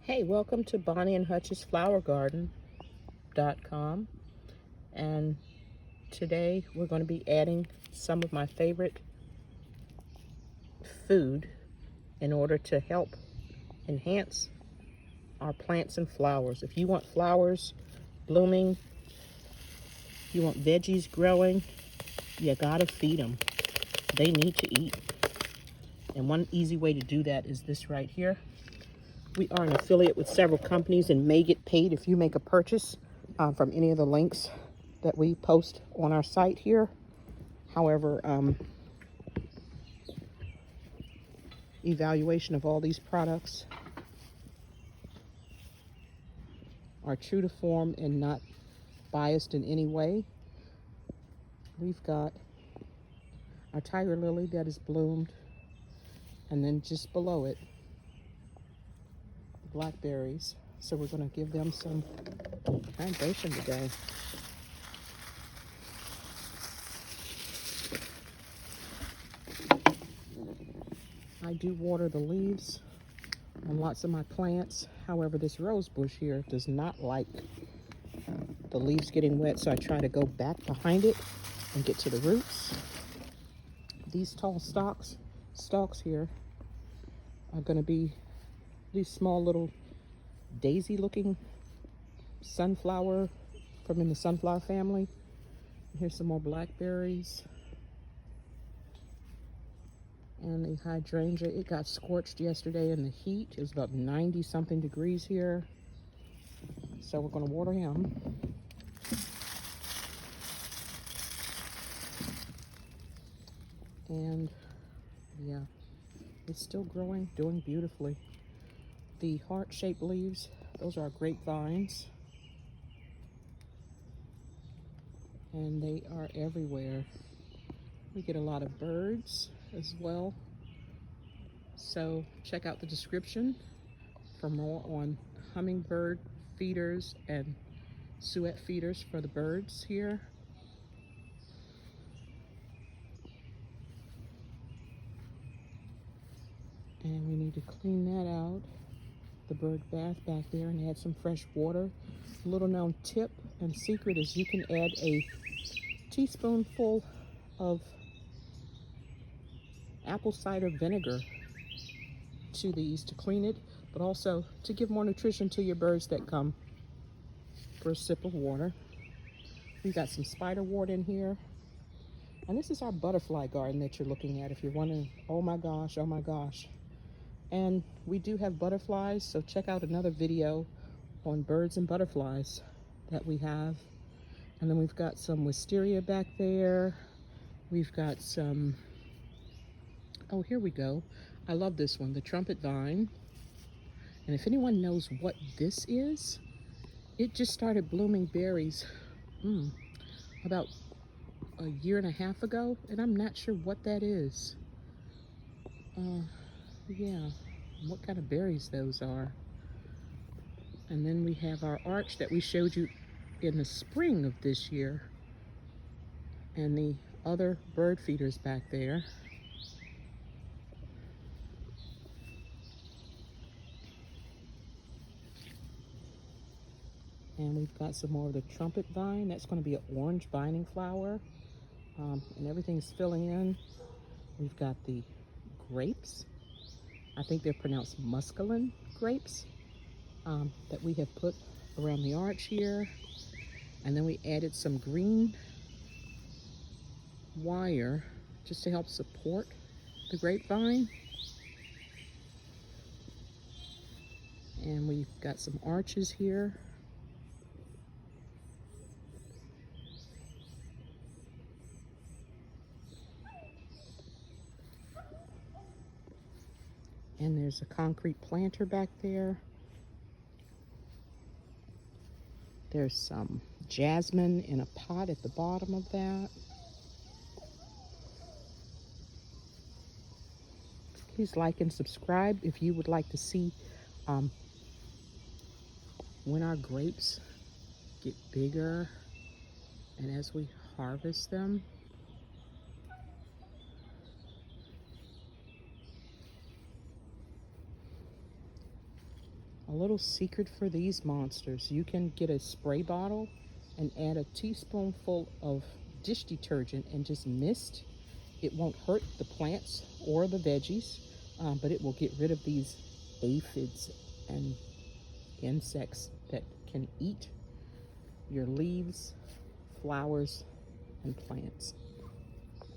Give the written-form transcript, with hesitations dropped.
Hey, welcome to Bonnie and Hutch's flowergarden.com, and today we're going to be adding some of my favorite food in order to help enhance our plants and flowers. If you want flowers blooming, you want veggies growing, you gotta feed them. They need to eat. And one easy way to do that is this right here. We are an affiliate with several companies and may get paid if you make a purchase from any of the links that we post on our site here. However, evaluation of all these products are true to form and not biased in any way. We've got our tiger lily that is bloomed, and then just below it, blackberries. So we're going to give them some hydration today. I do water the leaves on lots of my plants. However, this rose bush here does not like the leaves getting wet, so I try to go back behind it and get to the roots. These tall stalks here are going to be these small little daisy looking sunflower from in the sunflower family. Here's some more blackberries. And the hydrangea, it got scorched yesterday in the heat. It was about 90 something degrees here. So we're going to water him. And yeah, it's still growing, doing beautifully. The heart-shaped leaves, those are grapevines. And they are everywhere. We get a lot of birds as well. So check out the description for more on hummingbird feeders and suet feeders for the birds here. And we need to clean that out, the bird bath back there, and add some fresh water. A little known tip and secret is you can add a teaspoonful of apple cider vinegar to these to clean it, but also to give more nutrition to your birds that come for a sip of water. We've got some spiderwort in here. And this is our butterfly garden that you're looking at if you're wondering, oh my gosh, oh my gosh. And we do have butterflies, so check out another video on birds and butterflies that we have. And then we've got some wisteria back there. We've got some, oh, here we go. I love this one, the trumpet vine. And if anyone knows what this is, it just started blooming berries about a year and a half ago, and I'm not sure what that is. Yeah, what kind of berries those are. And then we have our arch that we showed you in the spring of this year, and the other bird feeders back there. And we've got some more of the trumpet vine. That's going to be an orange binding flower, and everything's filling in. We've got the grapes. I think they're pronounced muscadine grapes that we have put around the arch here. And then we added some green wire just to help support the grapevine. And we've got some arches here. And there's a concrete planter back there. There's some jasmine in a pot at the bottom of that. Please like and subscribe if you would like to see when our grapes get bigger and as we harvest them. A little secret for these monsters. You can get a spray bottle and add a teaspoonful of dish detergent and just mist. It won't hurt the plants or the veggies, but it will get rid of these aphids and insects that can eat your leaves, flowers, and plants.